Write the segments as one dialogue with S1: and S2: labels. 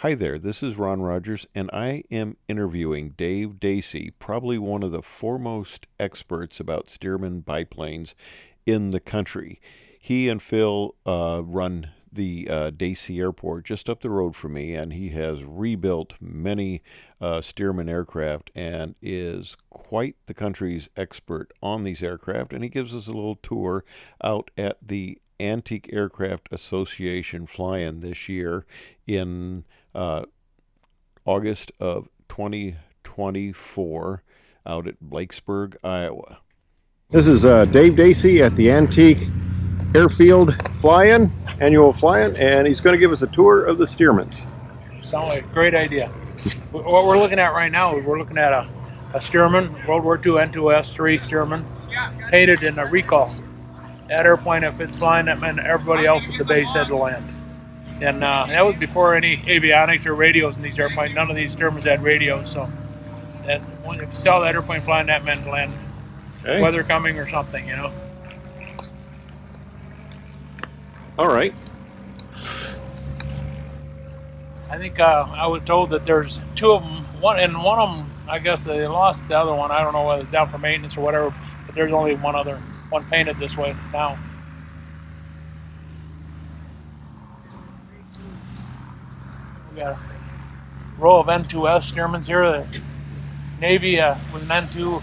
S1: Hi there, this is Ron Rogers, and I am interviewing Dave Dacy, probably one of the foremost experts about Stearman biplanes in the country. He and Phil run the Dacy Airport just up the road from me, and he has rebuilt many Stearman aircraft and is quite the country's expert on these aircraft. And he gives us a little tour out at the Antique Aircraft Association fly-in this year in August of 2024 out at Blakesburg, Iowa. This is Dave Dacy at the Antique Airfield fly-in, annual fly-in, and he's going to give us a tour of the Stearmans.
S2: Sounds like a great idea. What we're looking at right now is we're looking at a Stearman, World War II N2S3 Stearman, painted in a recall. That airplane, if it's flying, that meant everybody else at the base had to land. And that was before any avionics or radios in these airplanes. None of these Stearmans had radios, so that when you saw that airplane flying, that meant land. Okay. Weather coming or something, you know.
S1: All right.
S2: I think I was told that there's two of them. One of them, I guess they lost the other one. I don't know whether it's down for maintenance or whatever. But there's only one painted this way now. We got a row of N2S Stearmans here. The Navy with an N2,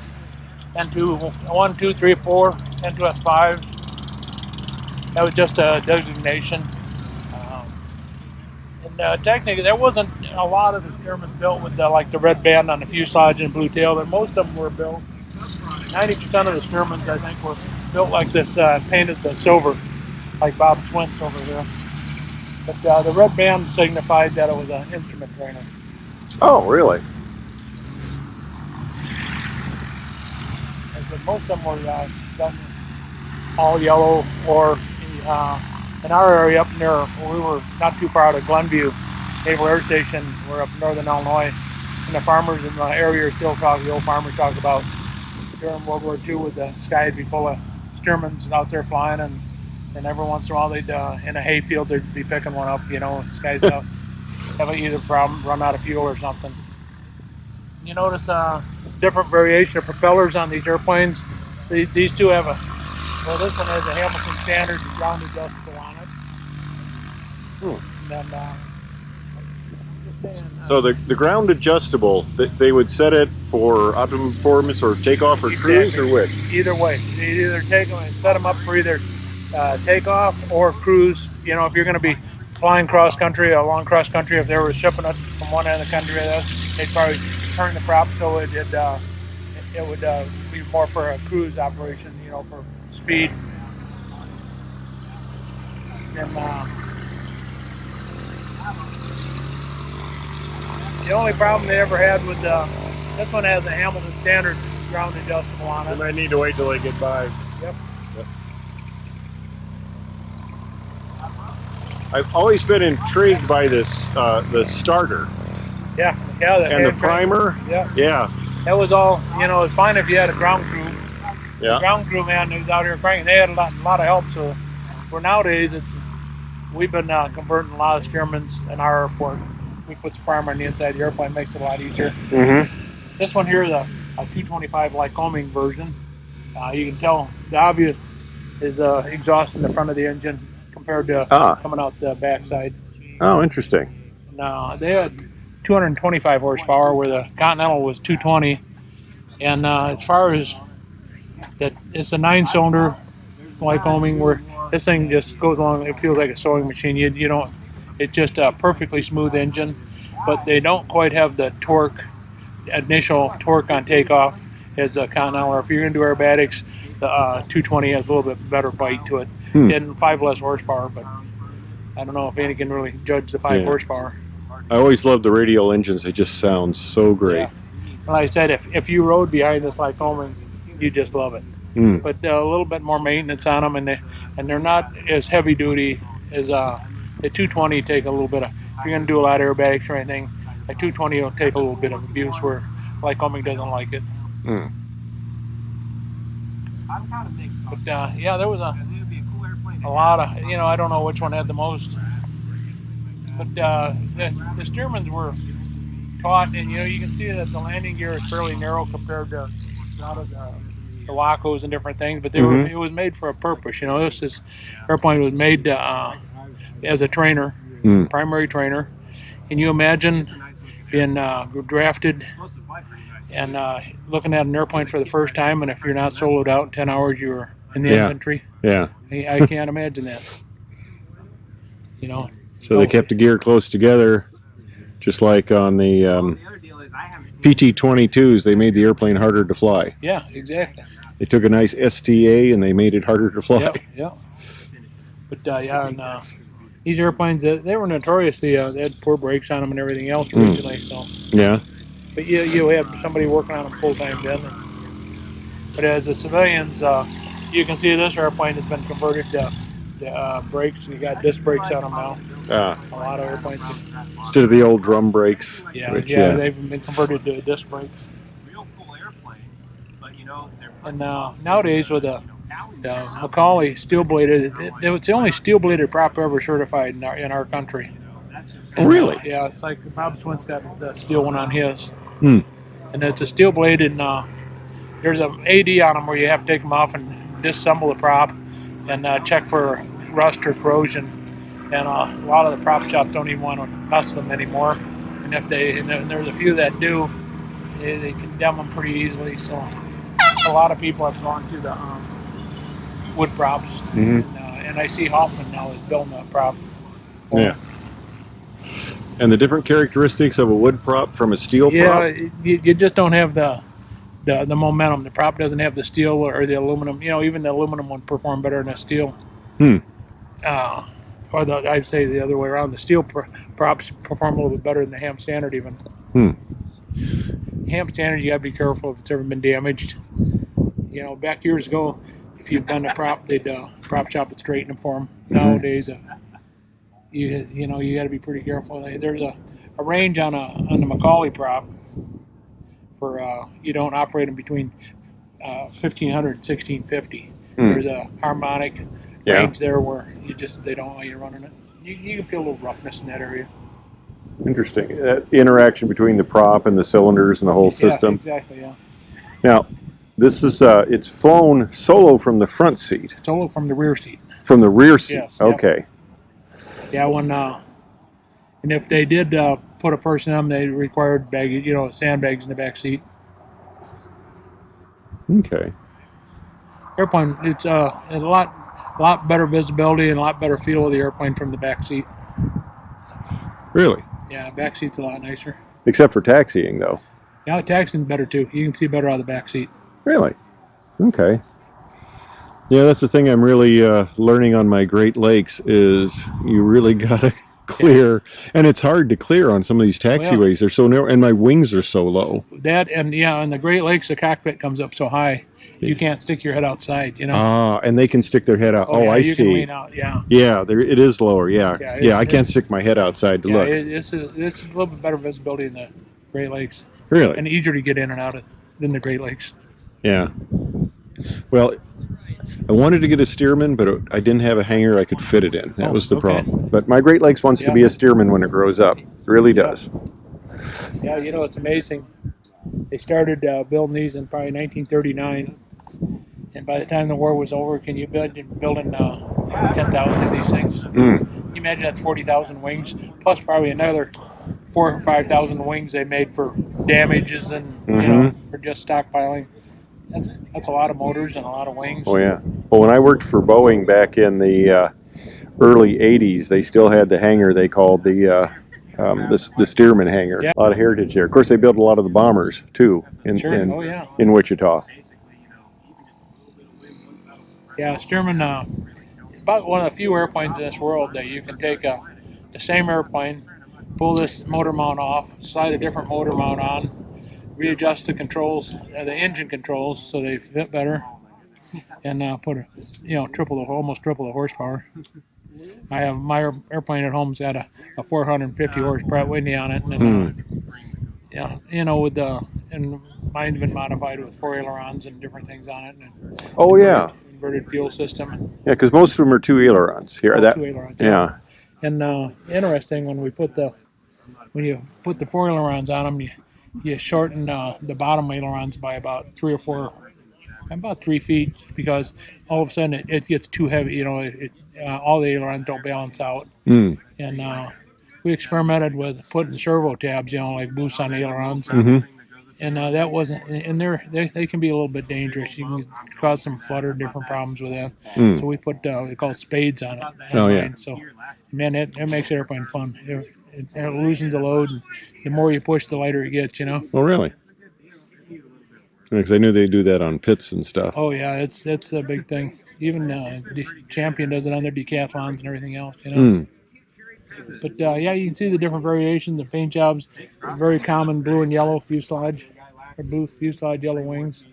S2: 1, 2, 3, 4, N2S 5. That was just a designation. Technically, there wasn't a lot of the Stearmans built with the red band on the fuselage and blue tail, but most of them were built. 90% of the Stearmans, I think, were built like this, painted the silver, like Bob's Twins over there. But the red band signified that it was an instrument trainer.
S1: Oh, really?
S2: And most of them were done all yellow, or in our area up near, we were not too far out of Glenview Naval Air Station. We're up in northern Illinois, and the farmers in the area still talk. The old farmers talk about during World War II, with the sky would be full of Stearmans out there flying, and every once in a while they'd in a hayfield they'd be picking one up. You know, the skies out, have either problem run out of fuel or something. You notice different variation of propellers on these airplanes. These two have this one has a Hamilton standard ground adjustable on it. And then,
S1: so the ground adjustable, they would set it for optimum performance or takeoff or cruise, or which?
S2: Either way, you either take them and set them up for either takeoff or cruise. You know, if you're going to be flying cross country, a long cross country, if they were shipping it from one end of the country to the other, they'd probably turn the prop so it would be more for a cruise operation. You know, for speed. And the only problem they ever had with this one has a Hamilton standard ground adjustable on it.
S3: They might need to wait till they get by.
S2: Yep.
S1: I've always been intrigued by this, the starter.
S2: Yeah.
S1: And the primer.
S2: Yeah. That was all. You know, it's fine if you had a ground crew.
S1: Yeah.
S2: The ground crew man who's out here cranking, they had a lot of help. So for nowadays, we've been converting a lot of Stearmans in our airport. We put the primer on the inside of the airplane, makes it a lot easier.
S1: Mm-hmm.
S2: This one here is a 225 Lycoming version. You can tell the obvious is exhaust in the front of the engine compared to coming out the backside.
S1: Oh, interesting.
S2: Now they had 225 horsepower, where the Continental was 220. And as far as that, it's a 9-cylinder Lycoming, where this thing just goes along. It feels like a sewing machine. You don't. It's just a perfectly smooth engine, but they don't quite have the torque, initial torque on takeoff as a Continental. Or if you're going to do aerobatics, the 220 has a little bit better bite to it, and 5 less horsepower. But I don't know if any can really judge the 5 horsepower.
S1: I always love the radial engines. They just sound so great.
S2: Yeah. Like I said, if you rode behind this Lycoming, you just love it. But a little bit more maintenance on them, and they're not as heavy duty as the 220. Take a little bit of, if you're going to do a lot of aerobatics or anything, the 220 will take a little bit of abuse, where Lycoming doesn't like it. But yeah, there was a lot of, I don't know which one had the most But the Stearmans were taught, and you can see that the landing gear is fairly narrow compared to a lot of the Wacos and different things. But it was made for a purpose. This airplane was made as a trainer, primary trainer. Can you imagine being drafted and looking at an airplane for the first time, and if you're not soloed out in 10 hours, you're in the infantry?
S1: Yeah.
S2: I can't imagine that.
S1: So they kept the gear close together, just like on the PT-22s. They made the airplane harder to fly.
S2: Yeah, exactly.
S1: They took a nice STA and they made it harder to fly.
S2: Yeah. But and these airplanes, they were notoriously they had poor brakes on them and everything else originally. So
S1: yeah.
S2: But you had somebody working on them full time then. But as the civilians, you can see this airplane has been converted to brakes. You got disc brakes on them now. A lot of airplanes.
S1: Instead of the old drum brakes.
S2: Yeah, they've been converted to disc brakes. And nowadays with the Macaulay steel bladed, it's the only steel bladed prop ever certified in our country.
S1: Really?
S2: Yeah, it's like Bob Swint's got the steel one on his. And it's a steel bladed, and there's an AD on them where you have to take them off and disassemble the prop and check for rust or corrosion. And a lot of the prop shops don't even want to mess with them anymore. And there's a few that do, they condemn them pretty easily. So a lot of people have gone to the wood props. And I see Hoffman now is building a prop.
S1: Yeah. And the different characteristics of a wood prop from a steel prop?
S2: Yeah, you just don't have the momentum. The prop doesn't have the steel or the aluminum. Even the aluminum would perform better than the steel. Or I'd say the other way around. The steel props perform a little bit better than the ham standard even. Ham standard, you got to be careful if it's ever been damaged. Back years ago, if you'd done a prop, they'd prop shop would straighten them for them. Nowadays, you got to be pretty careful. There's a range on the Macaulay prop for you don't operate them between 1500 and 1650. There's a harmonic range there where they don't want you running it. You can feel a little roughness in that area.
S1: Interesting. Interaction between the prop and the cylinders and the whole system.
S2: Exactly. Yeah.
S1: Now, this is it's flown solo from the front seat.
S2: Solo from the rear seat.
S1: From the rear seat.
S2: Yes.
S1: Okay.
S2: Yeah. And if they did put a person on, they required baggage, sandbags in the back seat.
S1: Okay.
S2: Airplane, it's a lot better visibility and a lot better feel of the airplane from the back seat.
S1: Really?
S2: Yeah, back seat's a lot nicer.
S1: Except for taxiing, though.
S2: Yeah, taxiing's better too. You can see better out of the back seat.
S1: Really? Okay. Yeah, that's the thing I'm really learning on my Great Lakes is you really gotta clear, and it's hard to clear on some of these taxiways. They're so narrow, and my wings are so low.
S2: That and in the Great Lakes, the cockpit comes up so high, you can't stick your head outside.
S1: And they can stick their head out. I
S2: you
S1: see.
S2: Can lean out. Yeah.
S1: Yeah, it is lower. Yeah. I can't stick my head outside to look.
S2: It's a little bit better visibility in the Great Lakes.
S1: Really?
S2: And easier to get in and out of than the Great Lakes.
S1: Yeah. Well, I wanted to get a Stearman, but I didn't have a hangar I could fit it in. That was the problem. But my Great Lakes wants to be a Stearman when it grows up. It really does.
S2: Yeah, it's amazing. They started building these in probably 1939. And by the time the war was over, can you building 10,000 of these things? Can you imagine that's 40,000 wings, plus probably another 4,000 or 5,000 wings they made for damages and for just stockpiling. That's a lot of motors and a lot of wings.
S1: Oh yeah. Well, when I worked for Boeing back in the early '80s, they still had the hangar they called the Stearman hangar. Yeah. A lot of heritage there. Of course, they built a lot of the bombers too in Wichita.
S2: Yeah, Stearman, about one of the few airplanes in this world that you can take the same airplane, pull this motor mount off, slide a different motor mount on, readjust the controls, the engine controls, so they fit better, and put almost triple the horsepower. I have my airplane at home's got a 450 horse Pratt Whitney on it, and and mine's been modified with 4 ailerons and different things on it. And inverted fuel system.
S1: Yeah, because most of them are 2 ailerons here.
S2: 2 ailerons.
S1: Yeah.
S2: And interesting, when you put the four ailerons on them, you shorten the bottom ailerons by about 3 feet, because all of a sudden it gets too heavy. All the ailerons don't balance out.
S1: Mm.
S2: And we experimented with putting servo tabs, like boosts on ailerons,
S1: Mm-hmm.
S2: and that wasn't. And they can be a little bit dangerous. You can cause some flutter, different problems with that.
S1: Mm.
S2: So we put they call spades on it.
S1: Oh, yeah.
S2: Mine. So man, it makes the airplane fun. It loosens the load. And the more you push, the lighter it gets.
S1: Oh, really? Because I knew they do that on pits and stuff.
S2: Oh yeah, it's a big thing. Even Champion does it on their decathlons and everything else.
S1: Mm.
S2: But yeah, you can see the different variations. The paint jobs, very common blue and yellow fuselage, or blue fuselage, yellow wings.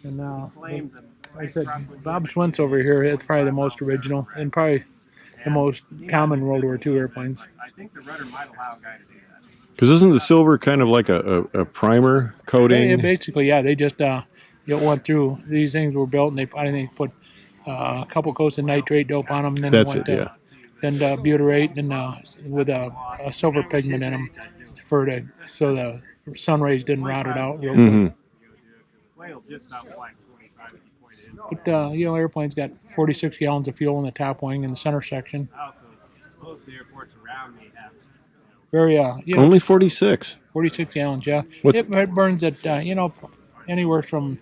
S2: And like I said, Bob Schwentz over here, it's probably the most original and probably the most common World War II airplanes.
S1: Because isn't the silver kind of like a primer coating?
S2: Basically, yeah, they just went through. These things were built, and I think they put a couple coats of nitrate dope on them, and then
S1: That's
S2: went
S1: it, yeah.
S2: then butyrate, and with a silver pigment in them so the sun rays didn't rot it out real quick. But airplane's got 46 gallons of fuel in the top wing in the center section. Very
S1: Only 46.
S2: 46 gallons, yeah.
S1: What's-
S2: It burns at anywhere from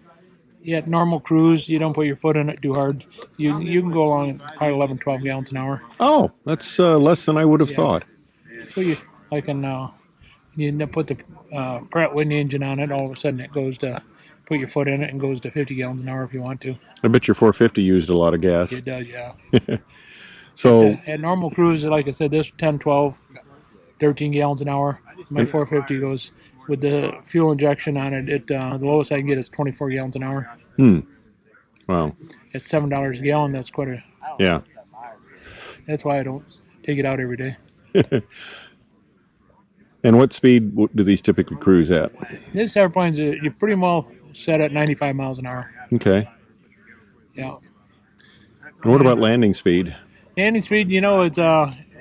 S2: at normal cruise. You don't put your foot in it too hard. You can go along at probably 11, 12 gallons an hour.
S1: Oh, that's less than I would have thought.
S2: So you put the Pratt Whitney engine on it. All of a sudden, it goes to put your foot in it and goes to 50 gallons an hour if you want to.
S1: I bet your 450 used a lot of gas.
S2: It does, yeah.
S1: So
S2: at normal cruise, like I said, this 10, 12, 13 gallons an hour. My 450 goes with the fuel injection on it. The lowest I can get is 24 gallons an hour.
S1: Wow.
S2: At $7 a gallon, that's quite a.
S1: Yeah.
S2: That's why I don't take it out every day.
S1: And what speed do these typically cruise at?
S2: This airplane's you're pretty well set at 95 miles an hour.
S1: Okay.
S2: Yeah.
S1: And what about landing speed?
S2: Landing speed, it's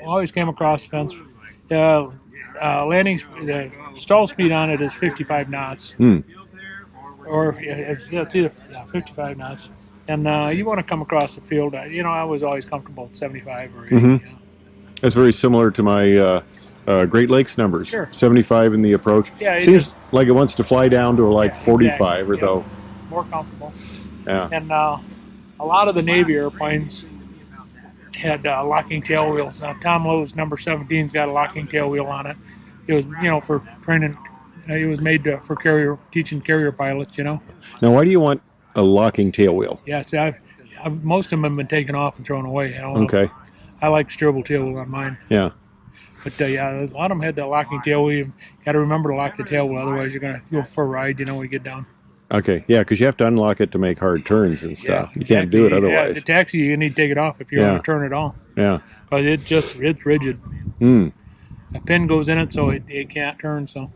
S2: always came across the fence. The stall speed on it is 55 knots. Or it's either 55 knots. And you want to come across the field. I was always comfortable at 75 or 80.
S1: Mm-hmm. That's very similar to my Great Lakes numbers.
S2: Sure.
S1: 75 in the approach.
S2: Yeah,
S1: Seems like it wants to fly down to like 45
S2: exactly.
S1: or so.
S2: More comfortable.
S1: Yeah.
S2: And a lot of the Navy airplanes had locking tail wheels. Tom Lowe's number 17's got a locking tail wheel on it. It was, for training. It was made for teaching carrier pilots.
S1: Now, why do you want a locking tail wheel?
S2: Yeah, see, most of them have been taken off and thrown away.
S1: Okay.
S2: I like steerable tail wheel on mine.
S1: Yeah.
S2: But yeah, a lot of them had that locking tail wheel. You got to remember to lock the tail wheel, otherwise you're gonna go for a ride. When you get down.
S1: Okay. Yeah, because you have to unlock it to make hard turns and stuff.
S2: Yeah,
S1: you can't do it otherwise.
S2: Yeah, the taxi, you need to take it off if you want to turn at all.
S1: Yeah.
S2: But it's rigid. A pin goes in it, so it can't turn. So.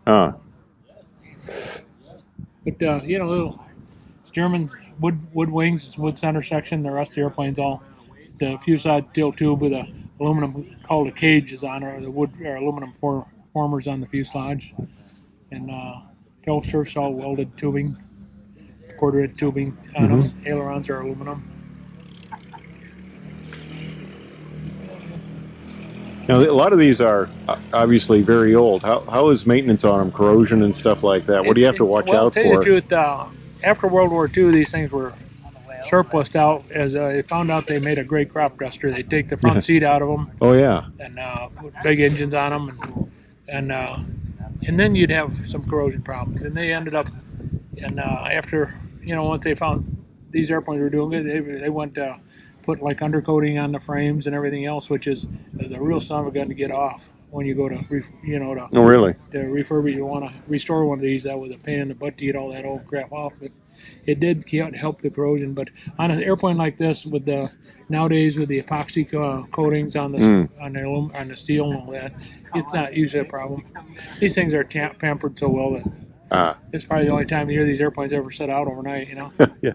S1: Ah.
S2: But little Stearman wood wings, wood center section. The rest of the airplane's all the fuselage steel tube with a aluminum called a cage is on, or the wood or aluminum formers on the fuselage, and tail surf's all welded tubing, quarter-inch tubing on them. Ailerons are aluminum.
S1: Now, a lot of these are obviously very old. How is maintenance on them, corrosion and stuff like that? What do you have to watch out for?
S2: To tell you the truth, after World War II, these things were surplused out. As they found out, they made a great crop duster. They take the front seat out of them.
S1: Oh yeah.
S2: And put big engines on them, and then you'd have some corrosion problems. And they ended up, and after once they found these airplanes were doing good, they went to put like undercoating on the frames and everything else, which is a real son of a gun to get off when you go to
S1: Oh really?
S2: To refurbish. You want to restore one of these. That was a pain in the butt to get all that old crap off, but it did help the corrosion. But on an airplane like this, nowadays with the epoxy coatings on the steel and all that, it's not usually a problem. These things are pampered so well that it's probably the only time of year these airplanes ever set out overnight.
S1: Yeah.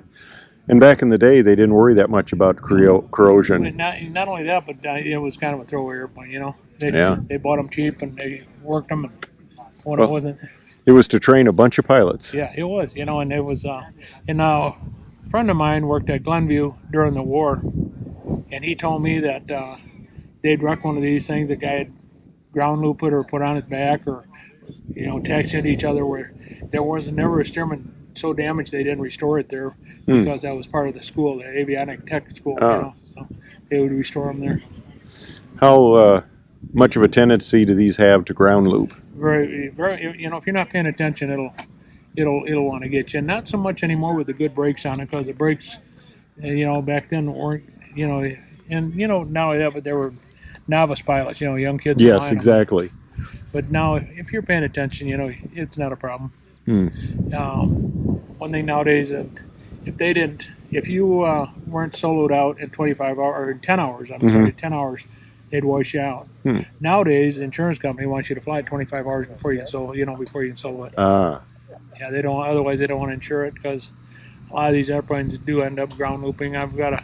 S1: And back in the day, they didn't worry that much about corrosion.
S2: Not only that, but it was kind of a throwaway airplane. You know,
S1: Yeah.
S2: they bought them cheap and they worked them, and when it
S1: Well,
S2: wasn't.
S1: it was to train a bunch of pilots.
S2: Yeah, it was. You know, and it was. And a friend of mine worked at Glenview during the war, and he told me that they'd wreck one of these things. The guy had ground loop it or put on his back, or texted each other, where there was never a Stearman so damaged they didn't restore it there because that was part of the school, the avionic tech school. So they would restore them there.
S1: How much of a tendency do these have to ground loop?
S2: Very, very. If you're not paying attention, it'll want to get you. And not so much anymore with the good brakes on it, because the brakes, back then weren't, and now that, but they were novice pilots, young kids.
S1: Yes, exactly.
S2: But now, if you're paying attention, it's not a problem. One thing nowadays, if you weren't soloed out in 25 hours or 10 hours, 10 hours, they'd wash you out. Nowadays, the insurance company wants you to fly 25 hours before you can solo it. Yeah, they don't. Otherwise, they don't want to insure it, because a lot of these airplanes do end up ground looping. I've got a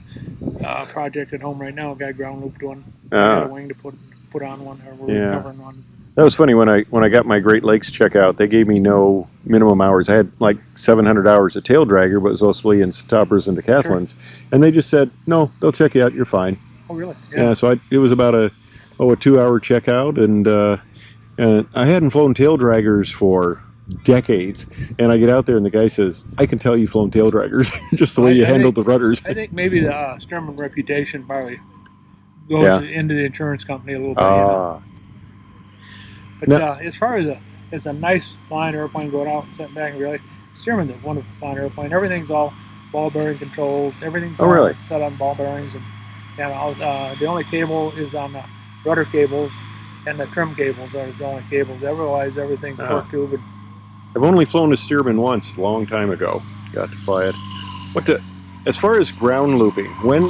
S2: project at home right now. A guy ground looped one. Got a wing to put on one, or we're recovering one.
S1: That was funny. When I got my Great Lakes checkout, they gave me no minimum hours. I had like 700 hours of tail dragger, but it was mostly in stoppers and decathlons. Sure. And they just said, no, they'll check you out. You're fine.
S2: Oh, really?
S1: Yeah. So it was about a 2-hour checkout, and I hadn't flown tail draggers for decades. And I get out there, and the guy says, I can tell you've flown tail draggers, just the way you handled the rudders.
S2: I think maybe the Stearman reputation probably goes into the insurance company a little bit. But as far as it's a nice flying airplane, going out and sitting back and really, Stearman's a wonderful flying airplane. Everything's all ball bearing controls. Everything's all set on ball bearings, and the only cable is on the rudder cables, and the trim cables are the only cables. Otherwise, everything's torque tube.
S1: I've only flown a Stearman once, a long time ago. Got to fly it. As far as ground looping, when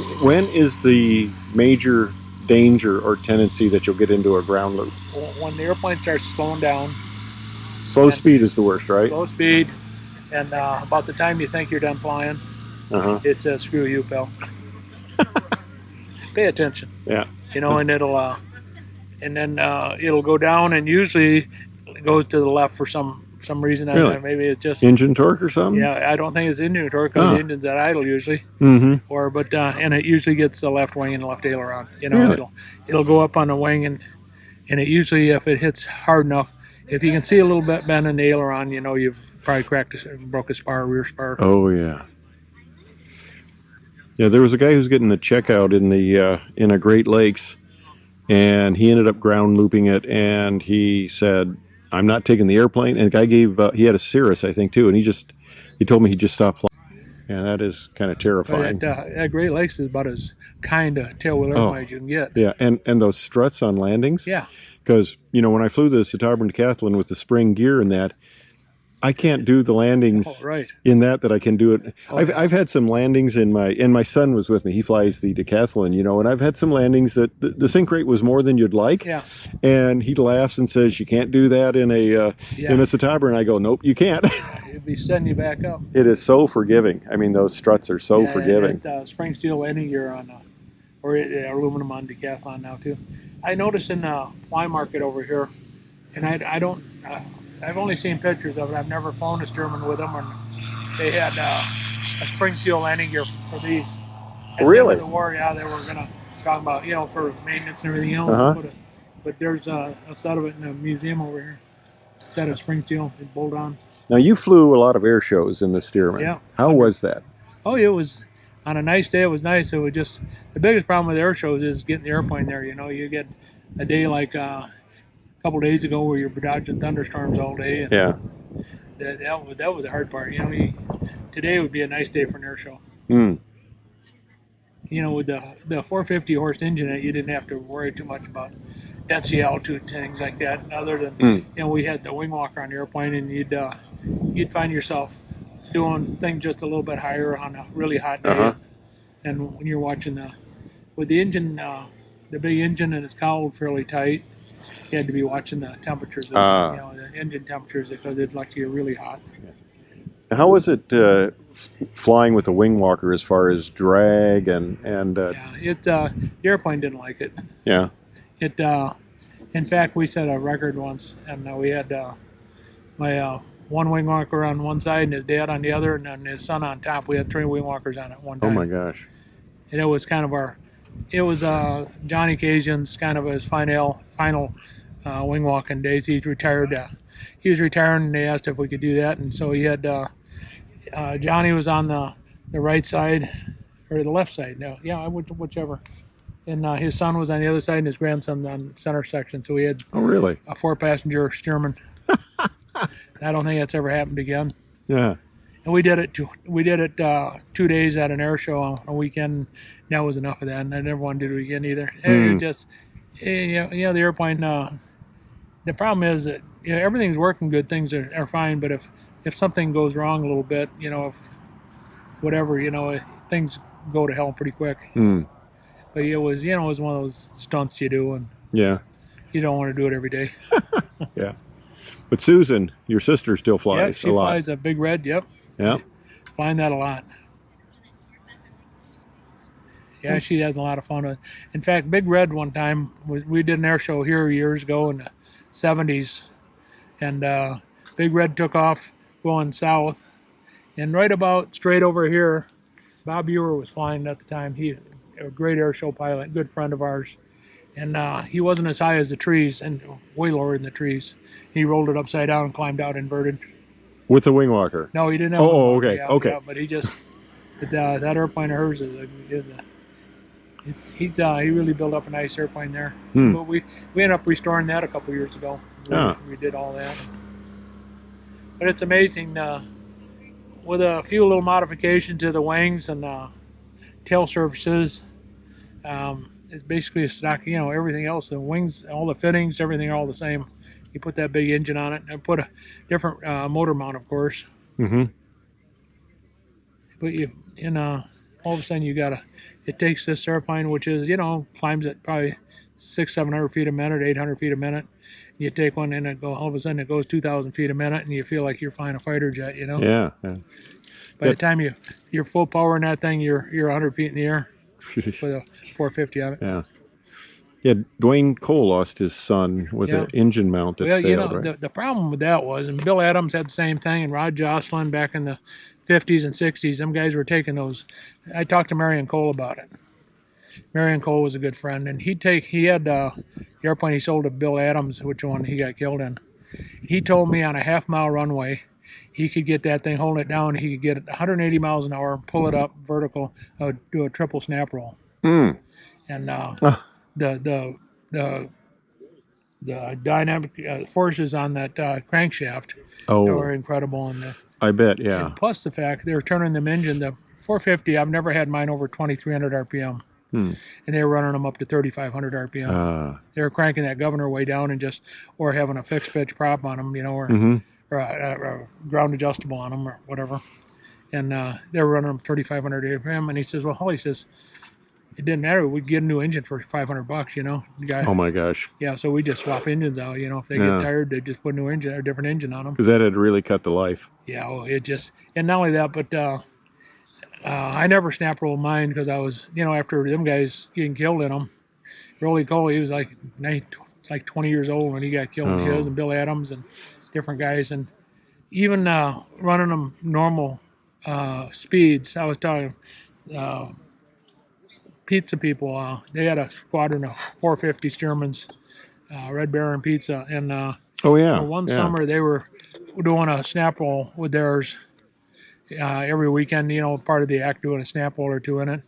S1: is the major danger or tendency that you'll get into a ground loop?
S2: When the airplane starts slowing down.
S1: Slow speed is the worst, right?
S2: Slow speed, and about the time you think you're done flying, it's screw you, pal. Pay attention.
S1: Yeah.
S2: And it'll go down, and usually it goes to the left for some reason. I don't know, maybe it's just
S1: engine torque or something.
S2: Yeah, I don't think it's engine torque, because the engine's at idle usually. And it usually gets the left wing and the left aileron. It'll go up on the wing, and it usually, if it hits hard enough, if you can see a little bit bend in the aileron, you've probably broke a spar, rear spar.
S1: Oh yeah. Yeah, there was a guy who's getting a checkout in a Great Lakes, and he ended up ground looping it, and he said, I'm not taking the airplane. And the guy he had a Cirrus, I think, too, and he told me he just stopped flying. Yeah, that is kind of terrifying.
S2: But Great Lakes is about as kind of tailwheel airplane as you can get.
S1: Yeah, and those struts on landings.
S2: Yeah.
S1: Because, when I flew the Stearsman decathlon with the spring gear and that, I can't do the landings in that I can do it. I've had some landings and my son was with me. He flies the decathlon, and I've had some landings that the sink rate was more than you'd like.
S2: Yeah.
S1: And he laughs and says, you can't do that in a Stearsman. And I go, nope, you can't.
S2: It'd be sending you back up.
S1: It is so forgiving. I mean, those struts are so forgiving.
S2: Spring steel landing gear on, or aluminum on decathlon now too. I noticed in the fly market over here, and I don't. I've only seen pictures of it. I've never flown a Stearman with them, and they had a spring steel landing gear for these. At
S1: really?
S2: The war, they were gonna talk about for maintenance and everything else. But there's a set of it in a museum over here. A set of spring steel and bolt on.
S1: Now you flew a lot of air shows in the Stearman.
S2: Yeah.
S1: How was that?
S2: Oh, it was on a nice day. It was nice. It was just the biggest problem with air shows is getting the airplane there. You get a day like. Couple days ago where you're dodging thunderstorms all day, and that was the hard part. Today would be a nice day for an air show. With the 450 horse engine, you didn't have to worry too much about density, altitude, things like that. Other than we had the wing walker on the airplane, and you'd find yourself doing things just a little bit higher on a really hot day. And when you're watching with the engine, the big engine, and it's cowled fairly tight. You had to be watching the temperatures, the engine temperatures, because it'd like to get really hot.
S1: How was it flying with the wing walker as far as drag and
S2: The airplane didn't like it.
S1: yeah?
S2: It in fact we set a record once, and we had my one wing walker on one side and his dad on the other, and then his son on top. We had 3 wing walkers on at one
S1: Oh my
S2: time,
S1: gosh!
S2: and it was kind of it was Johnny Cajun's kind of his final wing walking days. He's retired. He was retiring, and they asked if we could do that, and so he had Johnny was on the right side or the left side. No, yeah, whichever. And his son was on the other side, and his grandson on center section. So we had
S1: Oh really?
S2: a 4-passenger Stearman. I don't think that's ever happened again.
S1: Yeah.
S2: And we did it 2 days at an air show on a weekend. That was enough of that, and I never wanted to do it again either. It was just, the airplane. The problem is that everything's working good, things are fine, but if something goes wrong a little bit, if whatever, things go to hell pretty quick. But it was one of those stunts you do, and
S1: Yeah.
S2: you don't want to do it every day.
S1: Yeah. But Susan, your sister, still flies
S2: Yeah, she
S1: a lot.
S2: flies a Big Red. Yep.
S1: Yeah.
S2: Flying that a lot. Yeah, she has a lot of fun with it. In fact, Big Red one time, we did an air show here years ago in the 70s, and Big Red took off going south, and right about straight over here, Bob Ewer was flying at the time. He a great air show pilot, good friend of ours, and he wasn't as high as the trees, and way lower than the trees. He rolled it upside down and climbed out inverted.
S1: With the wing walker.
S2: No, he didn't have.
S1: Oh,
S2: one.
S1: okay,
S2: Yeah,
S1: okay.
S2: yeah, but he just that airplane of hers he really built up a nice airplane there. But we ended up restoring that a couple years ago. We did all that. But it's amazing with a few little modifications to the wings and tail surfaces. It's basically a stock. Everything else, the wings, all the fittings, everything are all the same. You put that big engine on it and put a different motor mount, of course.
S1: Mm-hmm.
S2: But all of a sudden it takes this airplane, which is, climbs at probably 600-700 feet a minute, 800 feet a minute. You take one and all of a sudden it goes 2,000 feet a minute, and you feel like you're flying a fighter jet,
S1: Yeah.
S2: By the time you're full power in that thing, you're 100 feet in the air with a 450 of it.
S1: Yeah. Yeah, Dwayne Cole lost his son with an engine mount that failed, right?
S2: The problem with that was, and Bill Adams had the same thing, and Rod Jocelyn back in the 50s and 60s, them guys were taking those. I talked to Marion Cole about it. Marion Cole was a good friend, and he had the airplane he sold to Bill Adams, which one he got killed in. He told me on a half-mile runway, he could get that thing holding it down. He could get it 180 miles an hour, pull it up vertical, do a triple snap roll. And the dynamic forces on that crankshaft were incredible. And
S1: I bet, yeah.
S2: and plus the fact they were turning them engine, the 450, I've never had mine over 2,300 RPM. And they were running them up to 3,500 RPM. They were cranking that governor way down or having a fixed pitch prop on them, or a ground adjustable on them or whatever. And they were running them 3,500 RPM. And he says, well, Holly says, it didn't matter. We'd get a new engine for $500, The guy,
S1: oh my gosh.
S2: Yeah, so we just swap engines out. If they get tired, they just put a new engine or a different engine on them.
S1: Because that had really cut the life.
S2: Yeah, and not only that, but I never snap rolled mine because I was, after them guys getting killed in them. Rolly Cole, he was like 20 years old when he got killed in his, and Bill Adams and different guys. And even running them normal speeds, I was talking pizza people, they had a squadron of 450 Stearmans, Red Baron Pizza, and one summer they were doing a snap roll with theirs every weekend, part of the act, doing a snap roll or two in it,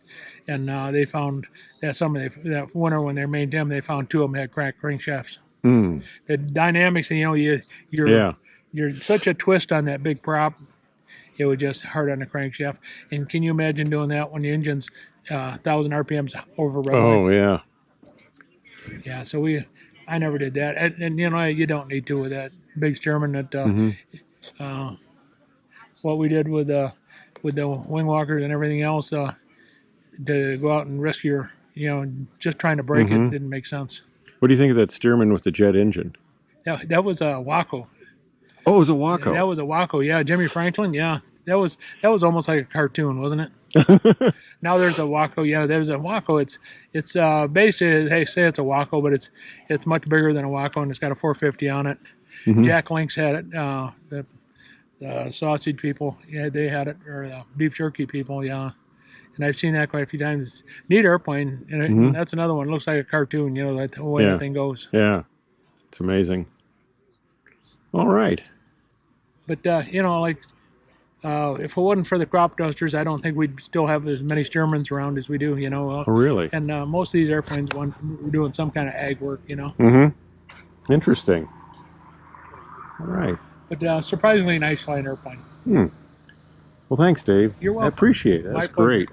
S2: and they found that winter when they made them, they found 2 of them had cracked crankshafts. The dynamics, you're such a twist on that big prop, it was just hard on the crankshaft. And can you imagine doing that when the engine's 1,000 RPMs over runway?
S1: Oh yeah.
S2: Yeah, so I never did that, and you don't need to with that big Stearman. That what we did with the wing walkers and everything else to go out and rescue, just trying to break it didn't make sense.
S1: What do you think of that Stearman with the jet engine?
S2: Yeah, that was a Waco.
S1: Oh, it was a Waco.
S2: That was a Waco. Yeah, Jimmy Franklin. Yeah, that was almost like a cartoon, wasn't it? Now there's a Waco. Yeah, there's a Waco. It's basically they say it's a Waco, but it's much bigger than a Waco, and it's got a 450 on it.
S1: Mm-hmm.
S2: Jack Link's had it. The sausage people, yeah, they had it, or the beef jerky people, yeah. And I've seen that quite a few times. Neat airplane, and
S1: Mm-hmm.
S2: that's another one. It looks like a cartoon, you know, that the way
S1: Yeah.
S2: that thing goes.
S1: Yeah, it's amazing. All right.
S2: But you know, like if it wasn't for the crop dusters, I don't think we'd still have as many Stearmans around as we do. You know.
S1: Oh, really?
S2: And most of these airplanes, we're doing some kind of ag work. You know.
S1: Mm-hmm. Interesting. All right.
S2: But surprisingly nice flying airplane.
S1: Well, thanks, Dave.
S2: You're welcome.
S1: I appreciate it. That's
S2: My pleasure.
S1: great.